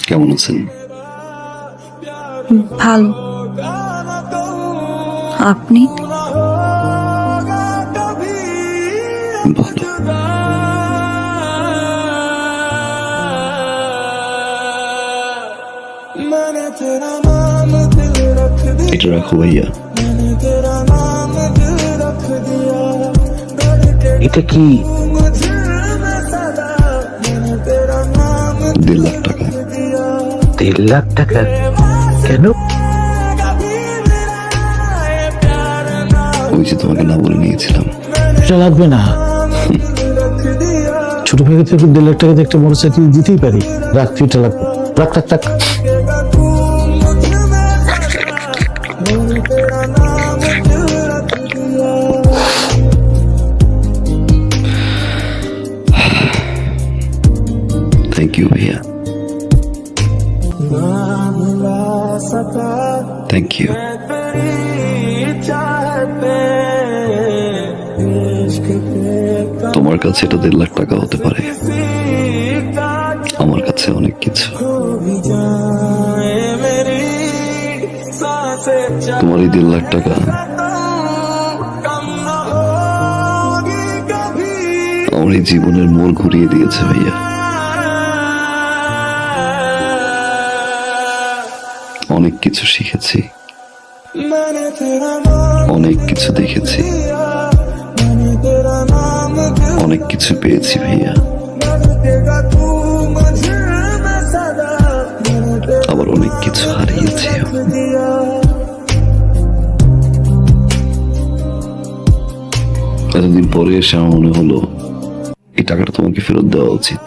কেমন আছেন? ভালো। আপনি? ভালো। এটা রাখো ভাইয়া। এটা কি? 1.5 লাখ টাকা। 1.5 লাখ টাকা? কেন? ওই যে তোমাকে না বলে নিয়েছিলাম। এটা লাগবে না। ছোট ভাইকে থেকে 1.5 লাখ টাকা দিয়ে একটা মোটরসাইকেল দিতেই পারি। রাখ, এটা লাগবে। রাখ রাখ রাখ। থ্যাংক ইউ ভাইয়া। Thank you. তোমার কাছে এটা 1.5 লাখ টাকা হতে পারে, আমার কাছে অনেক কিছু। তোমার এই 1.5 লাখ টাকা আমার এই জীবনের মোড় ঘুরিয়ে দিয়েছে ভাইয়া। অনেক কিছু শিখেছি, অনেক কিছু দেখেছি, অনেক কিছু পেয়েছি ভাইয়া, আবার অনেক কিছু হারিয়েছি। এতদিন পরে এসে আমার মনে হলো এই টাকাটা তোমাকে ফেরত দেওয়া উচিত।